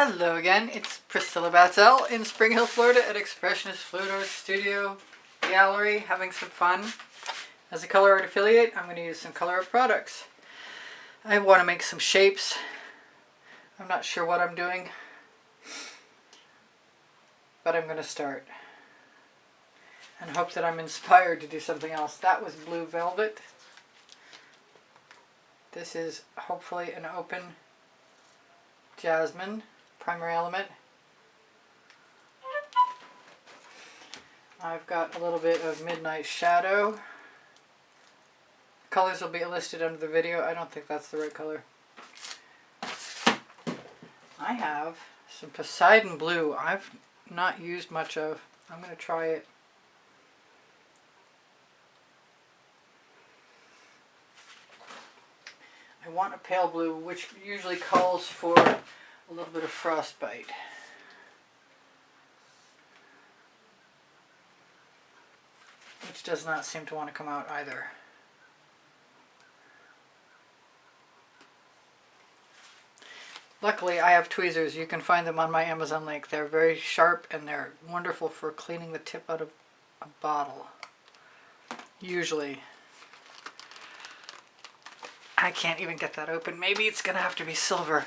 Hello again, it's Priscilla Batzel in Spring Hill, Florida at Expressionist Fluid Art Studio Gallery, having some fun. As a color art affiliate, I'm going to use some color art products. I want to make some shapes. I'm not sure what I'm doing, but I'm going to start and hope that I'm inspired to do something else. That was Blue Velvet. This is hopefully an open Jasmine primary element. I've got a little bit of Midnight Shadow. Colors will be listed under the video. I don't think that's the right color. I have some Posidon blue I've not used much of. I'm going to try it. I want a pale blue, which usually calls for a little bit of frostbite. Which does not seem to want to come out either. Luckily, I have tweezers. You can find them on my Amazon link. They're very sharp and they're wonderful for cleaning the tip out of a bottle. Usually. I can't even get that open. Maybe it's going to have to be silver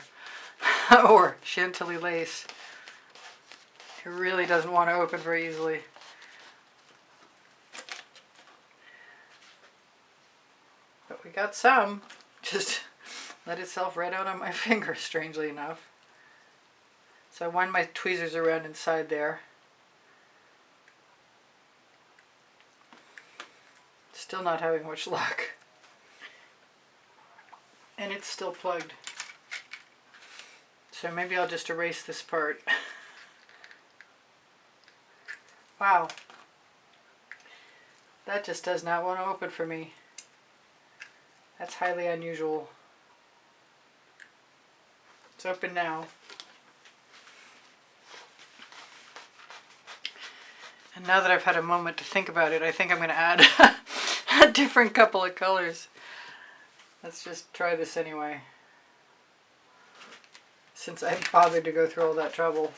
or Chantilly lace. It really doesn't want to open very easily. But we got some. Just let itself right out on my finger, strangely enough. So I wind my tweezers around inside there. Still not having much luck. And it's still plugged. So maybe I'll just erase this part. Wow. That just does not want to open for me. That's highly unusual. It's open now. And now that I've had a moment to think about it, I think I'm going to add a different couple of colors. Let's just try this anyway, since I bothered to go through all that trouble.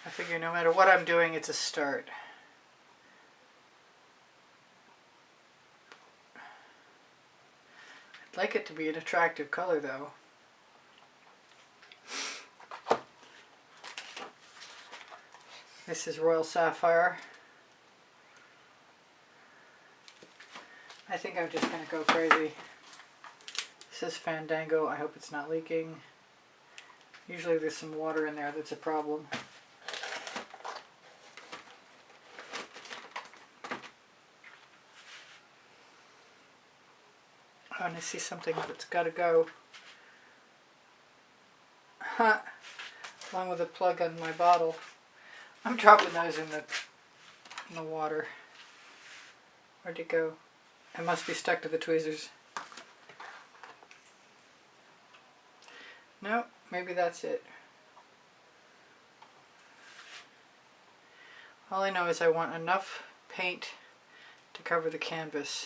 I figure no matter what I'm doing, it's a start. I'd like it to be an attractive color though. This is Royal Sapphire. I think I'm just going to go crazy. This is Fandango. I hope it's not leaking. Usually there's some water in there that's a problem. Oh, and I see something that's got to go. Along with a plug on my bottle. I'm dropping those in the water. Where'd it go? It must be stuck to the tweezers. No, maybe that's it. All I know is I want enough paint to cover the canvas.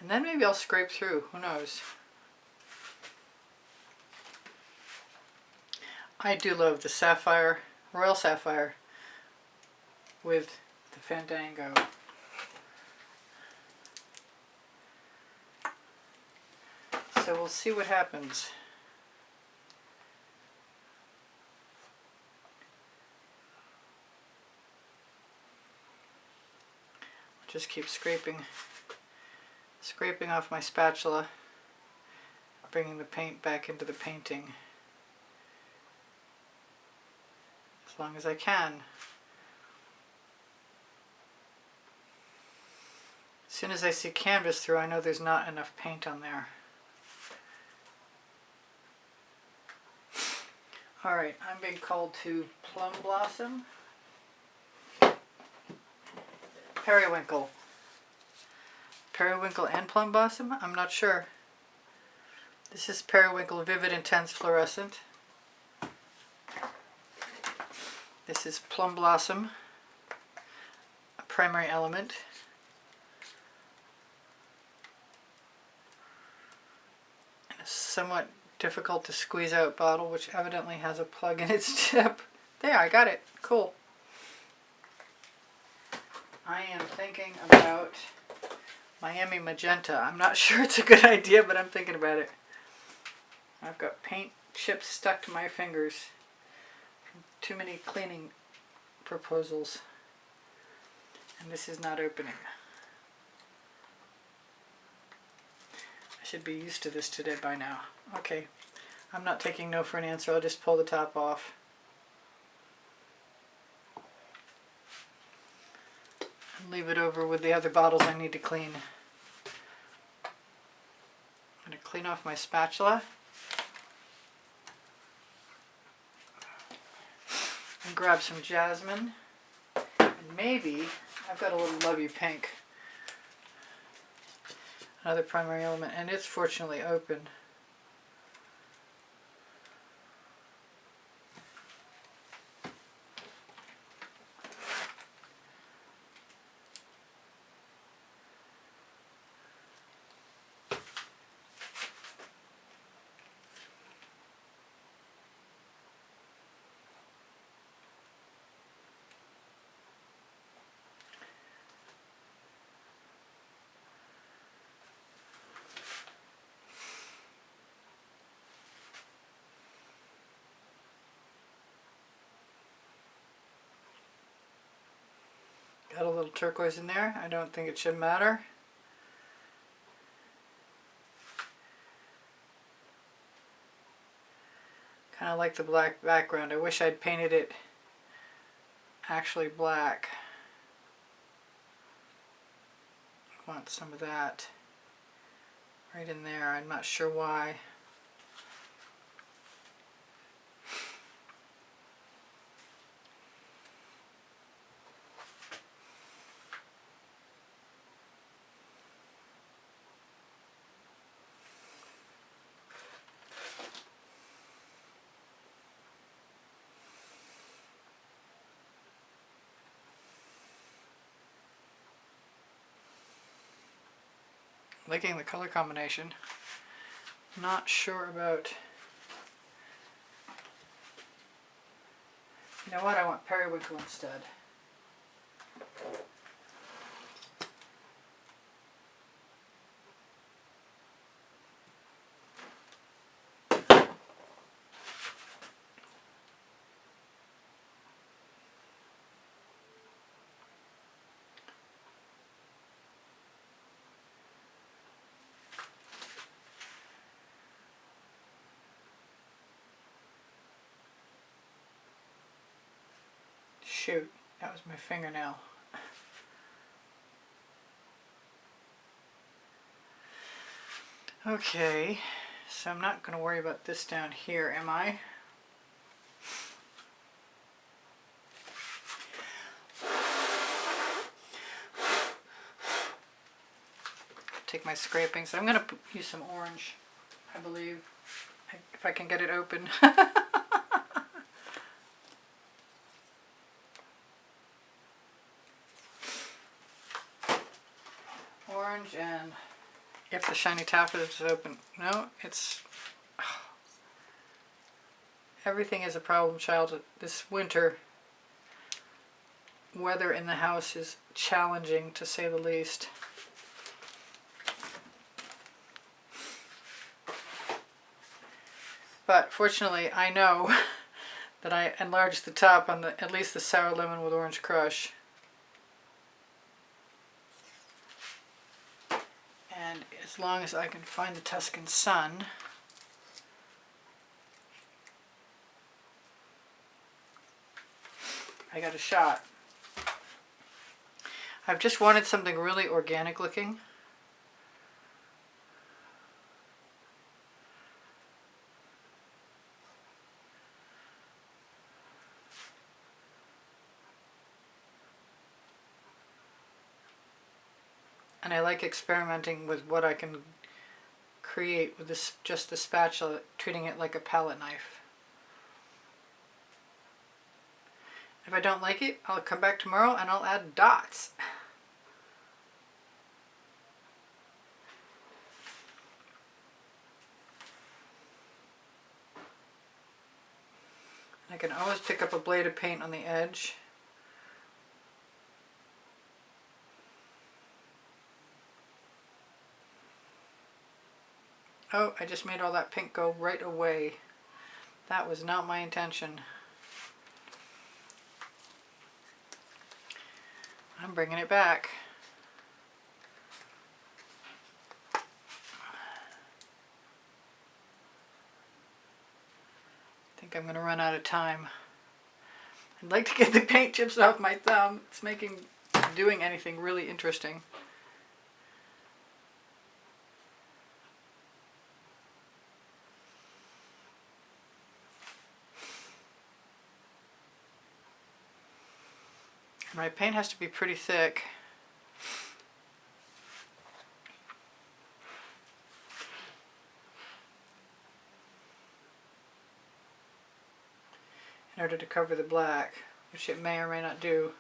And then maybe I'll scrape through, who knows. I do love the Sapphire, Royal Sapphire with the Fandango. So we'll see what happens. Just keep scraping off my spatula, bringing the paint back into the painting as long as I can. As soon as I see canvas through, I know there's not enough paint on there. Alright, I'm being called to Plum Blossom, Periwinkle, Periwinkle and Plum Blossom? I'm not sure. This is Periwinkle Vivid Intense Fluorescent. This is Plum Blossom, a primary element. And a somewhat difficult to squeeze out bottle, which evidently has a plug in its tip. There, I got it. Cool. I am thinking about Miami Magenta. I'm not sure it's a good idea, but I'm thinking about it. I've got paint chips stuck to my fingers from too many cleaning proposals. And this is not opening. I should be used to this today by now. Okay, I'm not taking no for an answer. I'll just pull the top off. And leave it over with the other bottles I need to clean. I'm going to clean off my spatula. And grab some jasmine. And maybe, I've got a little Love You Pink. Another primary element, and it's fortunately open. Got a little turquoise in there. I don't think it should matter. Kind of like the black background. I wish I'd painted it actually black. I want some of that right in there. I'm not sure why. Liking the color combination. Not sure about... You know what? I want Periwinkle instead. Shoot, that was my fingernail. Okay, so I'm not going to worry about this down here, am I? Take my scrapings. I'm going to use some orange, I believe, if I can get it open. Orange, and if the shiny taffeta is open. No, it's... Everything is a problem child. This winter weather in the house is challenging, to say the least. But fortunately, I know that I enlarged the top on the at least the sour lemon with orange crush. And as long as I can find the Tuscan Sun, I got a shot. I've just wanted something really organic looking. And I like experimenting with what I can create with this, just the spatula, treating it like a palette knife. If I don't like it, I'll come back tomorrow and I'll add dots. I can always pick up a blade of paint on the edge. Oh, I just made all that pink go right away. That was not my intention. I'm bringing it back. I think I'm going to run out of time. I'd like to get the paint chips off my thumb. It's making doing anything really interesting. And my paint has to be pretty thick. In order to cover the black, which it may or may not do.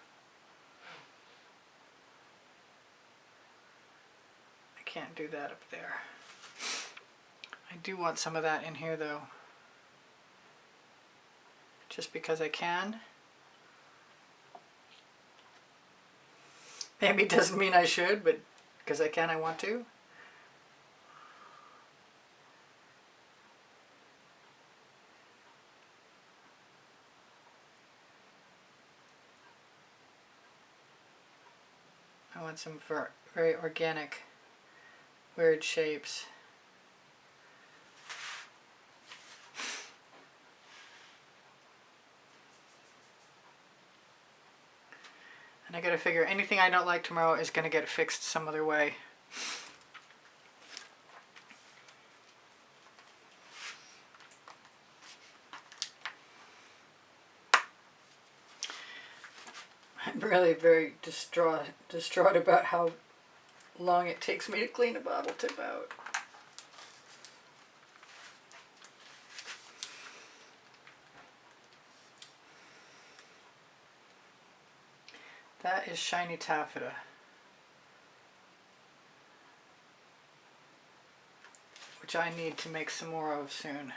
I can't do that up there. I do want some of that in here though. Just because I can. Maybe it doesn't mean I should, but because I can, I want to. I want some very organic, weird shapes. And I gotta figure anything I don't like tomorrow is gonna get fixed some other way. I'm really very distraught about how long it takes me to clean a bottle tip out. That is shiny taffeta. Which I need to make some more of soon.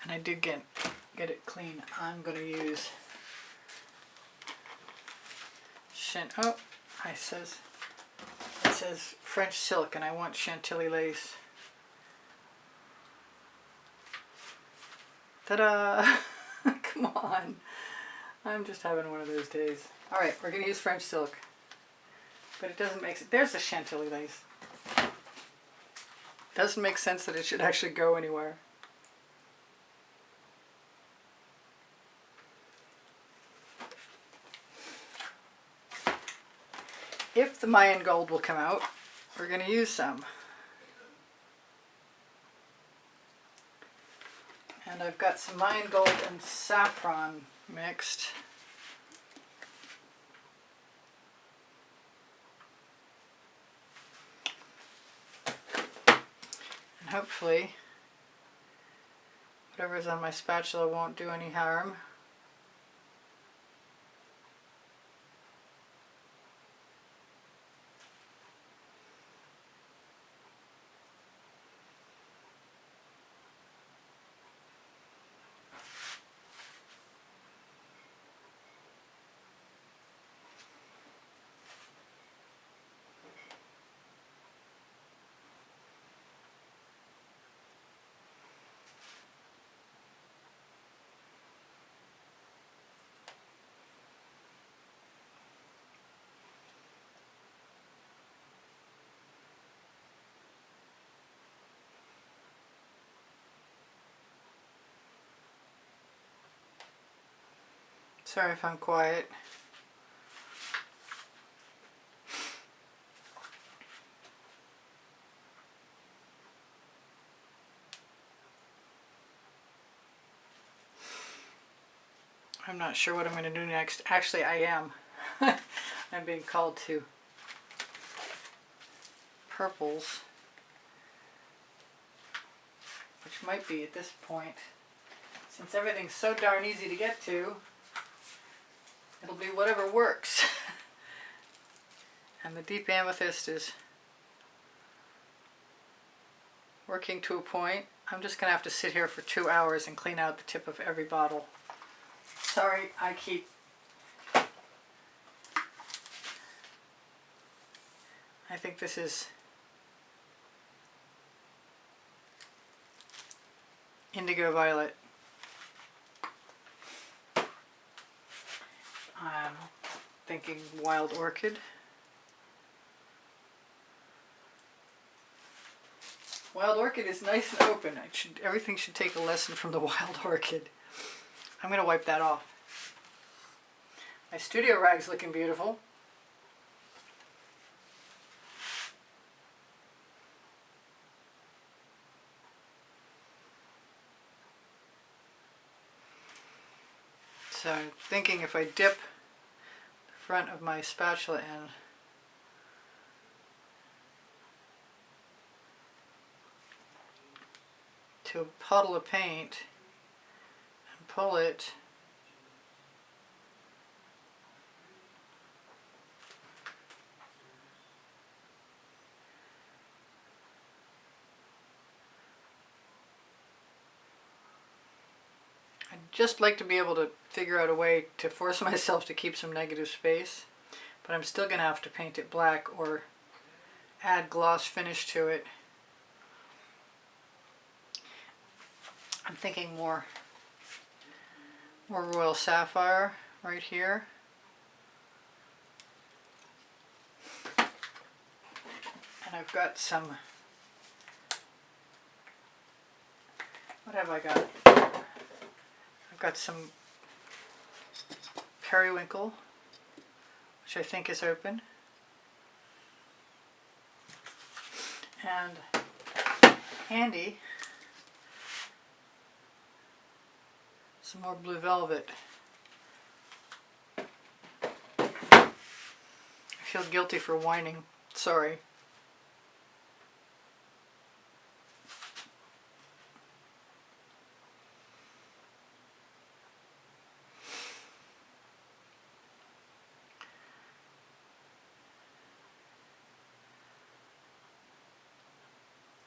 And I did get it clean. I'm going to use oh, it says French silk and I want Chantilly lace. Ta-da! Come on. I'm just having one of those days. Alright, we're going to use French silk. But it doesn't make sense. There's the Chantilly lace. Doesn't make sense that it should actually go anywhere. If the Mayan gold will come out, we're going to use some. And I've got some Mayan gold and saffron mixed. And hopefully, whatever's on my spatula won't do any harm. Sorry if I'm quiet. I'm not sure what I'm going to do next. Actually, I am. I'm being called to purples, which might be at this point, since everything's so darn easy to get to, it'll be whatever works. And the deep amethyst is working to a point. I'm just going to have to sit here for 2 hours and clean out the tip of every bottle. Sorry, I think this is indigo violet. I'm thinking wild orchid. Wild orchid is nice and open. Everything should take a lesson from the wild orchid. I'm going to wipe that off. My studio rag's looking beautiful. So I'm thinking if I dip the front of my spatula in, to a puddle of paint and pull it I'd just like to be able to figure out a way to force myself to keep some negative space, but I'm still going to have to paint it black or add gloss finish to it. I'm thinking more royal sapphire right here. And I've got some, what have I got? I've got some periwinkle, which I think is open. And handy, some more blue velvet. I feel guilty for whining. Sorry.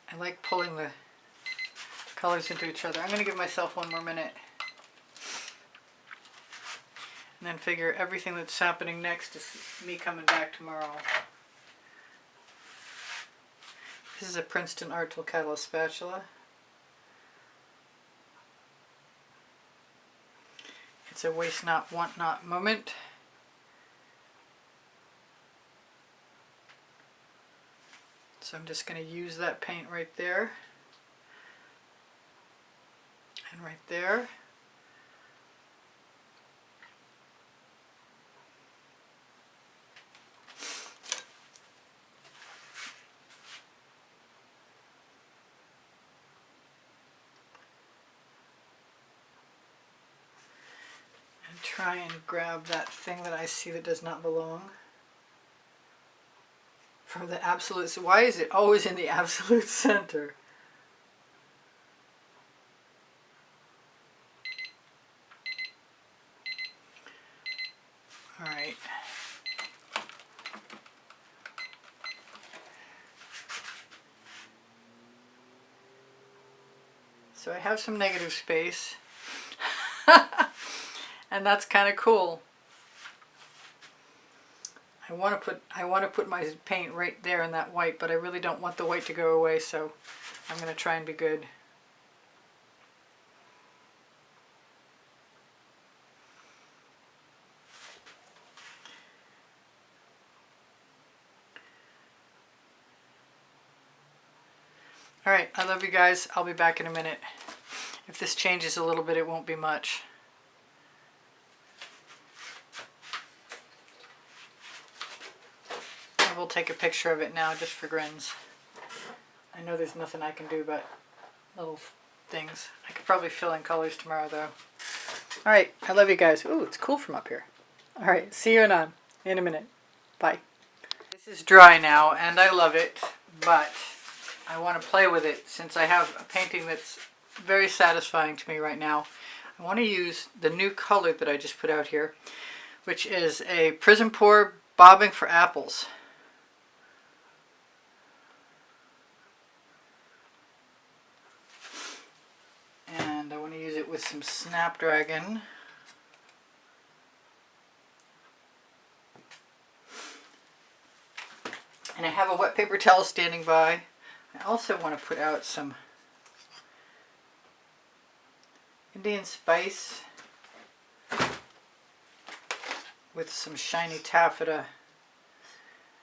I like pulling the colors into each other. I'm going to give myself one more minute. And then figure everything that's happening next is me coming back tomorrow. This is a Princeton Art Tool Catalyst spatula. It's a waste not, want not moment. So I'm just going to use that paint right there. And right there. Try and grab that thing that I see that does not belong from the absolute. So why is it always in the absolute center? All right. So I have some negative space. And that's kind of cool. I want to put my paint right there in that white, but I really don't want the white to go away, so I'm going to try and be good. All right, I love you guys. I'll be back in a minute. If this changes a little bit, it won't be much. We'll take a picture of it now just for grins. I know there's nothing I can do but little things. I could probably fill in colors tomorrow though. Alright, I love you guys. Ooh, it's cool from up here. Alright, see you in a minute. Bye. This is dry now and I love it, but I want to play with it since I have a painting that's very satisfying to me right now. I want to use the new color that I just put out here, which is a Prizm Pour Bobbing for Apples. And I want to use it with some Snapdragon. And I have a wet paper towel standing by. I also want to put out some Indian Spice with some shiny taffeta.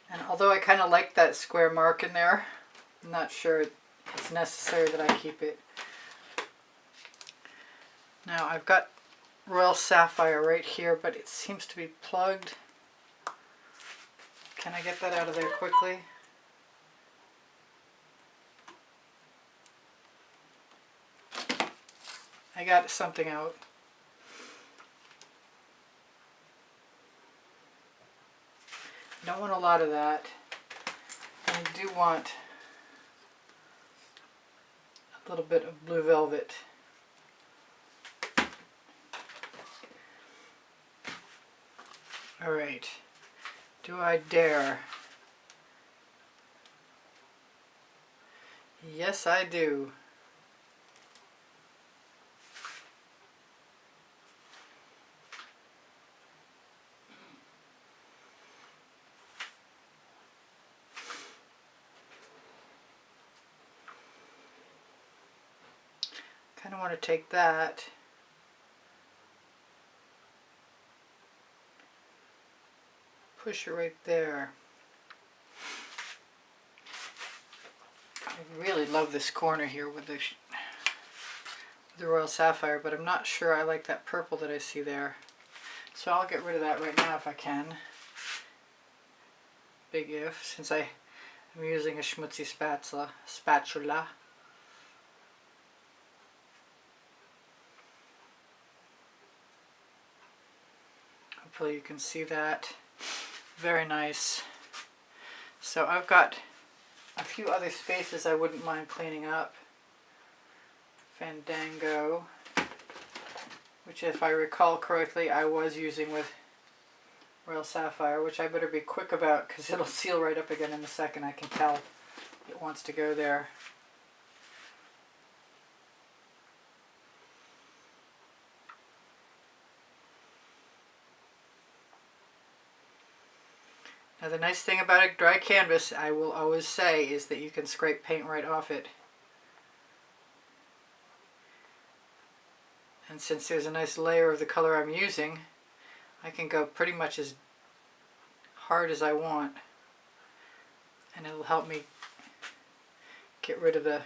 And although I kind of like that square mark in there, I'm not sure it's necessary that I keep it. Now I've got Royal Sapphire right here, but it seems to be plugged. Can I get that out of there quickly? I got something out. I don't want a lot of that. And I do want a little bit of blue velvet. All right. Do I dare? Yes, I do. Kind of want to take that push it right there. I really love this corner here with the Royal Sapphire, but I'm not sure I like that purple that I see there. So I'll get rid of that right now if I can. Big if, since I'm using a schmutzy spatula. Hopefully you can see that. Very nice. So I've got a few other spaces I wouldn't mind cleaning up. Fandango, which if I recall correctly I was using with Royal Sapphire, which I better be quick about because it'll seal right up again in a second. I can tell it wants to go there. Now the nice thing about a dry canvas, I will always say, is that you can scrape paint right off it. And since there's a nice layer of the color I'm using, I can go pretty much as hard as I want. And it'll help me get rid of the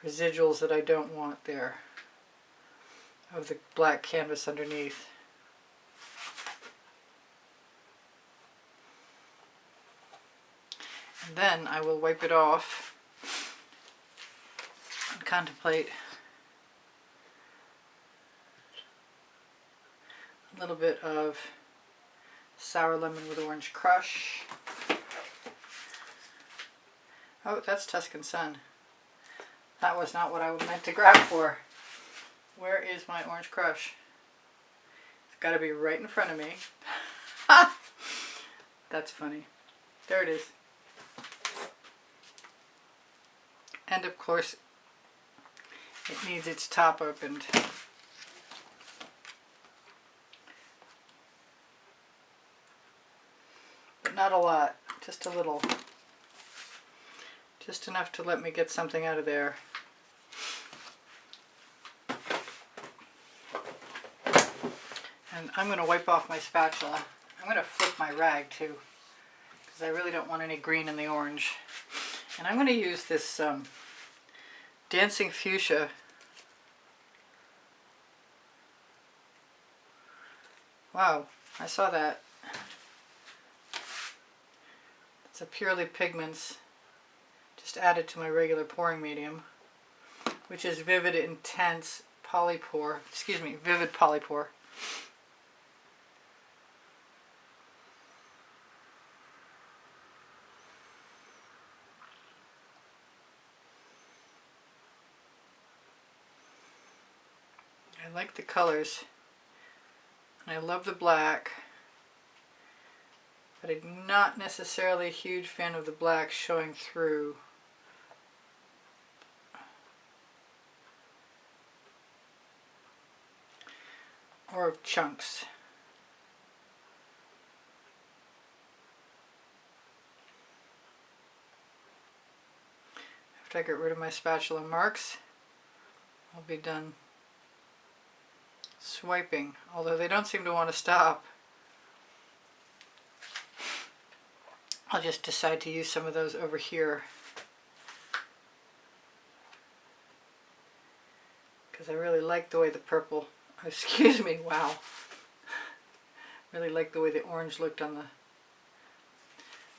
residuals that I don't want there of the black canvas underneath. And then I will wipe it off and contemplate a little bit of sour lemon with orange crush. Oh, that's Tuscan Sun. That was not what I meant to grab for. Where is my orange crush? It's got to be right in front of me. That's funny. There it is. And of course, it needs its top opened. But not a lot, just a little. Just enough to let me get something out of there. And I'm going to wipe off my spatula. I'm going to flip my rag too, because I really don't want any green in the orange. And I'm going to use this Dancing Fuchsia. Wow, I saw that. It's a Purely Pigments, just added to my regular pouring medium, which is Vivid Intense Polypore, excuse me, Vivid Polypore. I like the colors, and I love the black, but I'm not necessarily a huge fan of the black showing through. Or of chunks. After I get rid of my spatula marks, I'll be done swiping, although they don't seem to want to stop. I'll just decide to use some of those over here, because I really like the way the purple, excuse me, wow. Really like the way the orange looked on the,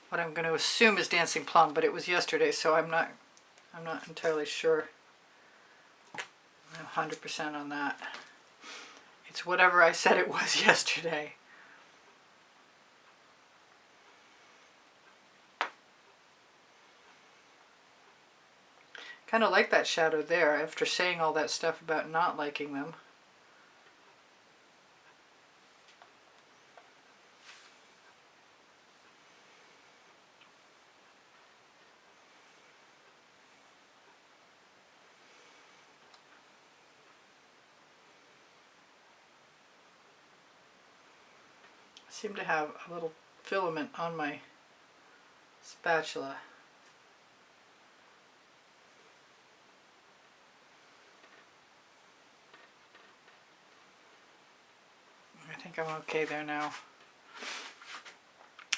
what I'm going to assume is Dancing Plum, but it was yesterday, so I'm not entirely sure. I'm 100% on that. It's whatever I said it was yesterday. Kind of like that shadow there after saying all that stuff about not liking them. I seem to have a little filament on my spatula. I think I'm okay there now.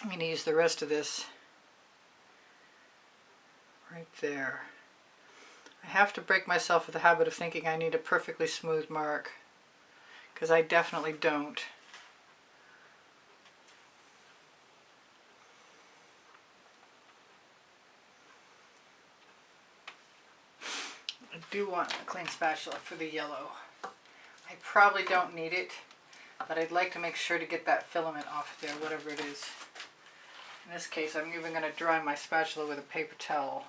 I'm going to use the rest of this right there. I have to break myself of the habit of thinking I need a perfectly smooth mark, because I definitely don't. I do want a clean spatula for the yellow. I probably don't need it, but I'd like to make sure to get that filament off there, whatever it is. In this case, I'm even going to dry my spatula with a paper towel.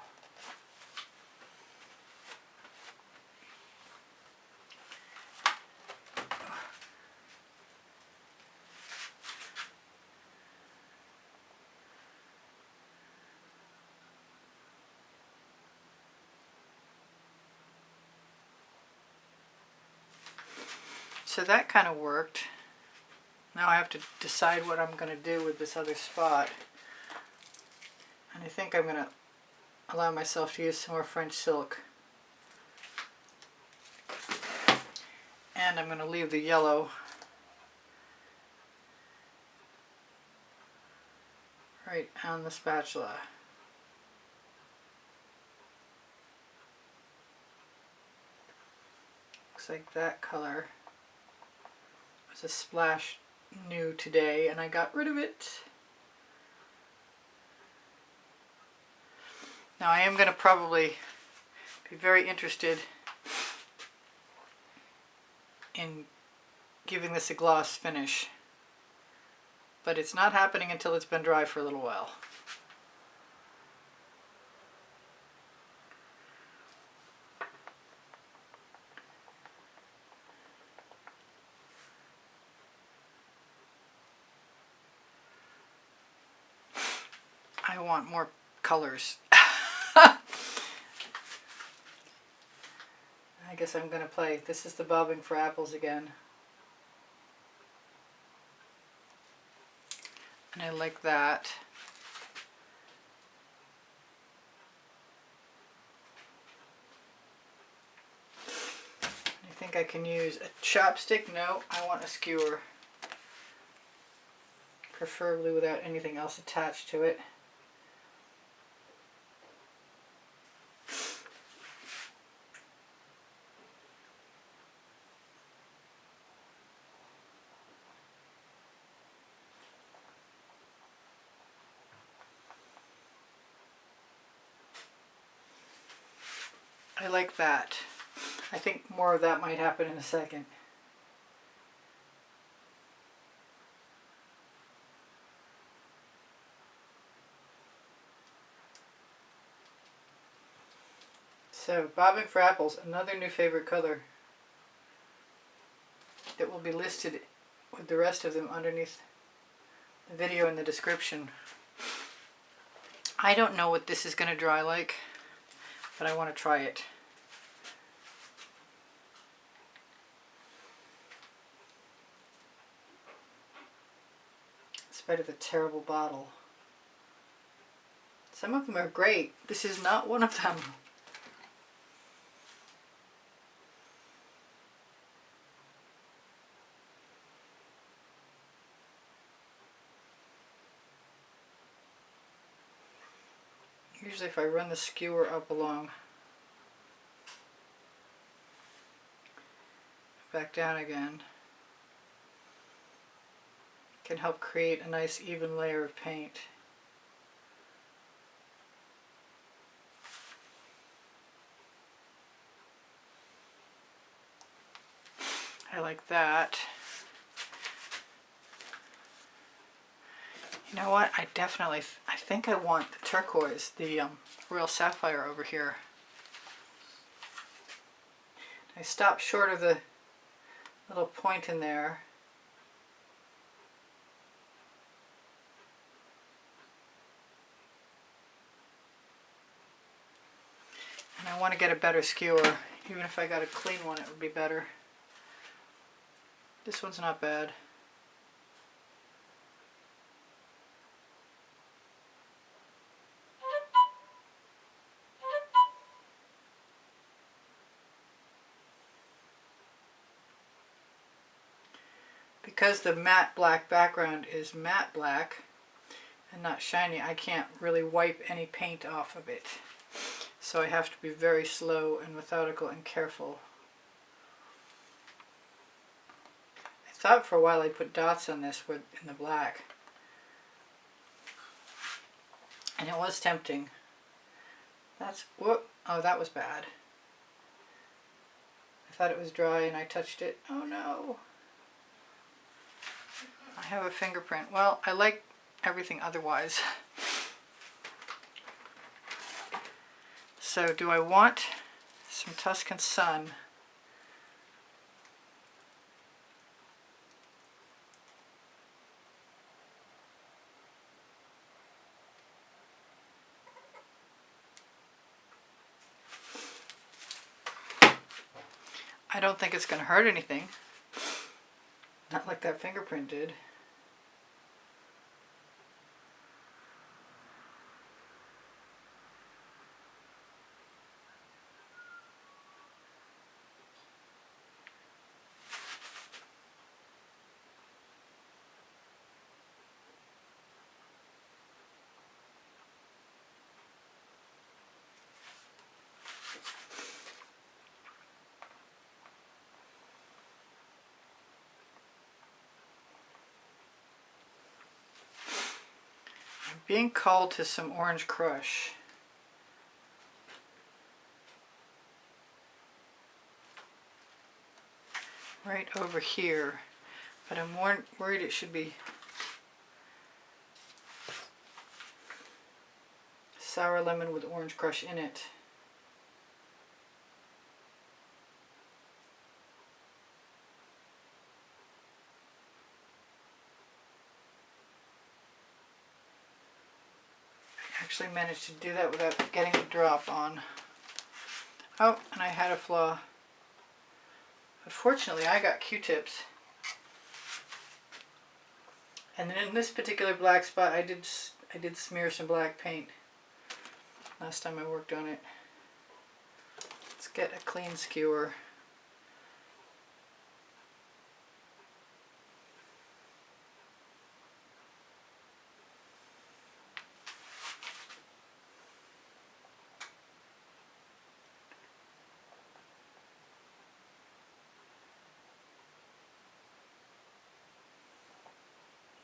So that kind of worked. Now I have to decide what I'm going to do with this other spot. And I think I'm going to allow myself to use some more French silk. And I'm going to leave the yellow right on the spatula. Looks like that color was a splash new today, and I got rid of it. Now I am going to probably be very interested in giving this a gloss finish, but it's not happening until it's been dry for a little while. I want more colors. I guess I'm going to play. This is the Bobbing for Apples again. And I like that. I think I can use a chopstick. No, I want a skewer. Preferably without anything else attached to it. I like that. I think more of that might happen in a second. So, Bobbing for Apples, another new favorite color. that will be listed with the rest of them underneath the video in the description. I don't know what this is going to dry like, but I want to try it. In spite of the terrible bottle. Some of them are great. This is not one of them. Usually if I run the skewer up along, back down again, it can help create a nice even layer of paint. I like that. You know what? I think I want the turquoise, the Royal Sapphire over here. I stopped short of the little point in there. And I want to get a better skewer. Even if I got a clean one, it would be better. This one's not bad. Because the matte black background is matte black and not shiny, I can't really wipe any paint off of it. So I have to be very slow and methodical and careful. I thought for a while I'd put dots on this in the black. And it was tempting. Whoop, oh, that was bad. I thought it was dry and I touched it. Oh no. I have a fingerprint. Well, I like everything otherwise. So do I want some Tuscan Sun? I don't think it's going to hurt anything. Not like that fingerprint did. Being called to some orange crush. Right over here, but I'm more worried it should be sour lemon with orange crush in it. Actually managed to do that without getting the drop on. Oh, and I had a flaw. But fortunately I got Q-tips. And then in this particular black spot I did smear some black paint last time I worked on it. Let's get a clean skewer.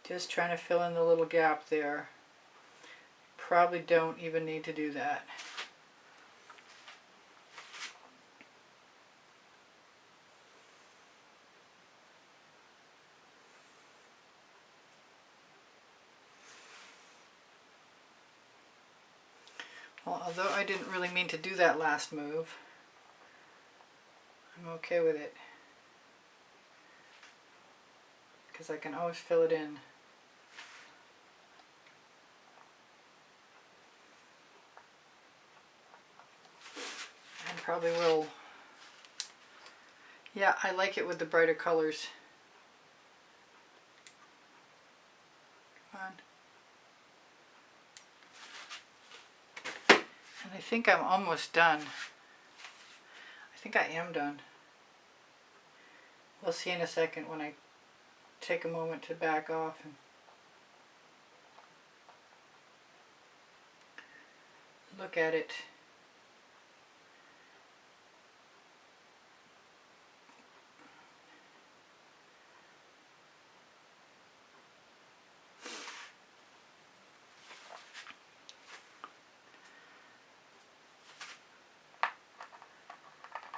Just trying to fill in the little gap there. Probably don't even need to do that. Well, although I didn't really mean to do that last move, I'm okay with it. because I can always fill it in. And probably will. Yeah, I like it with the brighter colors. Come on. And I think I'm almost done. I think I am done. We'll see in a second when I take a moment to back off and look at it.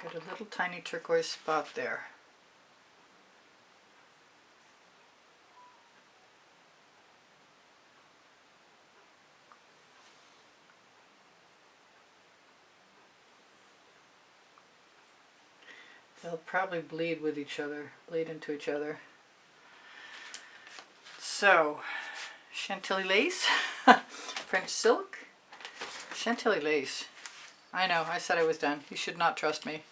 Got a little tiny turquoise spot there. They'll probably bleed with each other, bleed into each other. So, Chantilly lace, French silk, Chantilly lace. I know, I said I was done. You should not trust me.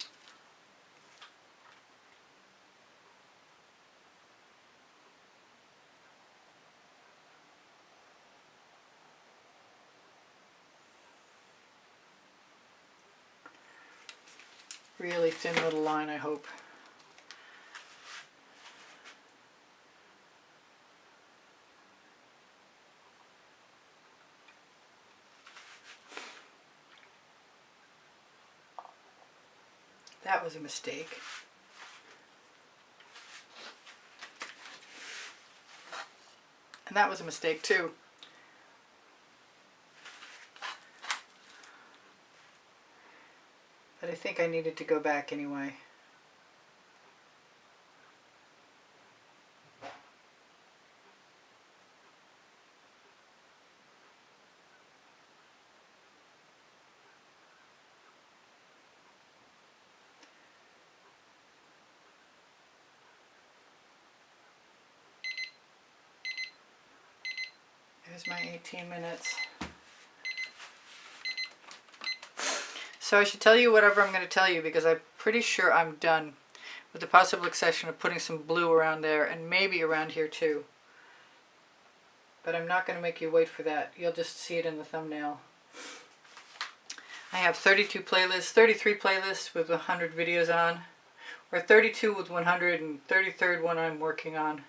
Really thin little line, I hope. That was a mistake. And that was a mistake too. But I think I needed to go back anyway. There's my 18 minutes. So I should tell you whatever I'm going to tell you because I'm pretty sure I'm done, with the possible exception of putting some blue around there and maybe around here too. But I'm not going to make you wait for that. You'll just see it in the thumbnail. I have 32 playlists, 33 playlists with 100 videos on, or 32 with 100 and 33rd one I'm working on.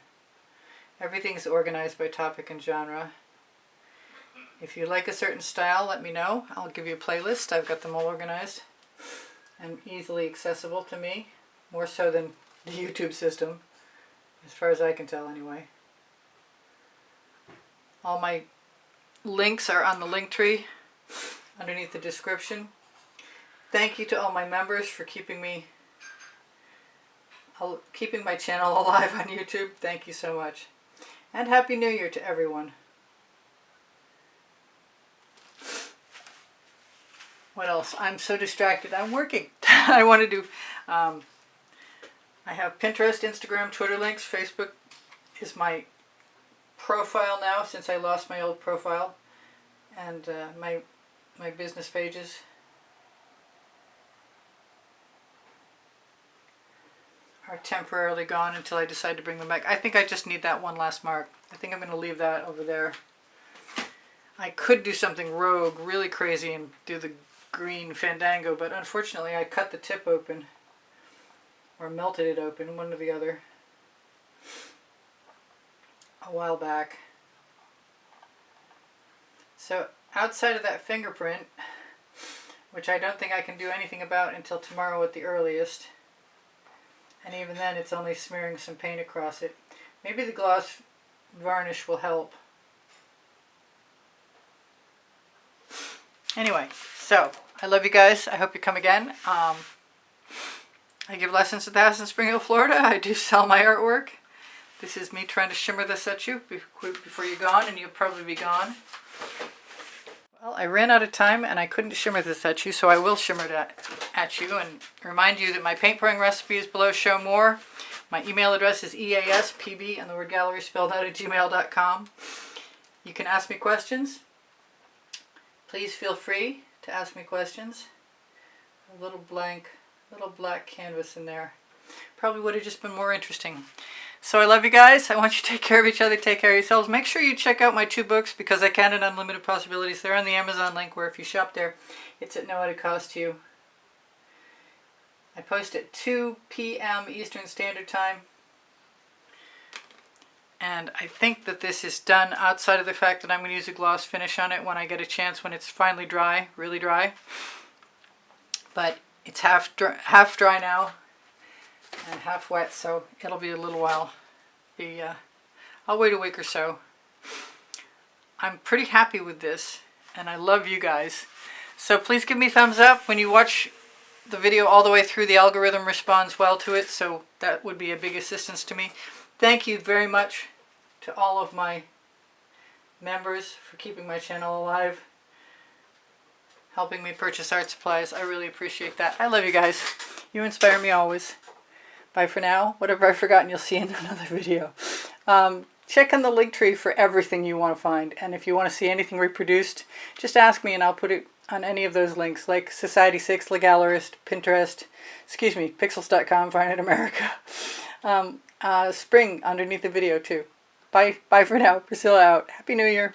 Everything's organized by topic and genre. If you like a certain style, let me know. I'll give you a playlist. I've got them all organized and easily accessible to me, more so than the YouTube system, as far as I can tell anyway. All my links are on the link tree underneath the description. Thank you to all my members for keeping my channel alive on YouTube. Thank you so much. And Happy New Year to everyone. What else? I'm so distracted. I'm working. I want to do, I have Pinterest, Instagram, Twitter links. Facebook is my profile now since I lost my old profile. And my business pages. Are temporarily gone until I decide to bring them back. I think I just need that one last mark. I think I'm going to leave that over there. I could do something rogue, really crazy, and do the green Fandango, but unfortunately I cut the tip open, or melted it open, one or the other, a while back. So outside of that fingerprint, which I don't think I can do anything about until tomorrow at the earliest, and even then it's only smearing some paint across it. Maybe the gloss varnish will help. Anyway, so I love you guys. I hope you come again. I give lessons at the house in Spring Hill, Florida. I do sell my artwork. This is me trying to shimmer this at you before you're gone, and you'll probably be gone. Well, I ran out of time and I couldn't shimmer this at you, so I will shimmer that at you and remind you that my paint pouring recipe is below. Show more. My email address is easpb and the word gallery spelled out at gmail.com. You can ask me questions. Please feel free to ask me questions. A little black canvas in there. Probably would have just been more interesting. So I love you guys. I want you to take care of each other. Take care of yourselves. Make sure you check out my 2 books, Because I Can and Unlimited Possibilities. They're on the Amazon link, where if you shop there, it's at no added cost to you. I post at 2 p.m. Eastern Standard Time. And I think that this is done outside of the fact that I'm going to use a gloss finish on it when I get a chance, when it's finally dry, really dry. But it's half dry now and half wet, so it'll be a little while. I'll wait a week or so. I'm pretty happy with this, and I love you guys. So please give me thumbs up when you watch the video all the way through. The algorithm responds well to it, so that would be a big assistance to me. Thank you very much to all of my members for keeping my channel alive, helping me purchase art supplies. I really appreciate that. I love you guys. You inspire me always. Bye for now. Whatever I've forgotten, you'll see in another video. Check on the link tree for everything you want to find. And if you want to see anything reproduced, just ask me and I'll put it on any of those links, like Society6, The Gallerist, Pinterest, Pixels.com, Fine in America. Spring underneath the video too. Bye for now. Priscilla out. Happy New Year.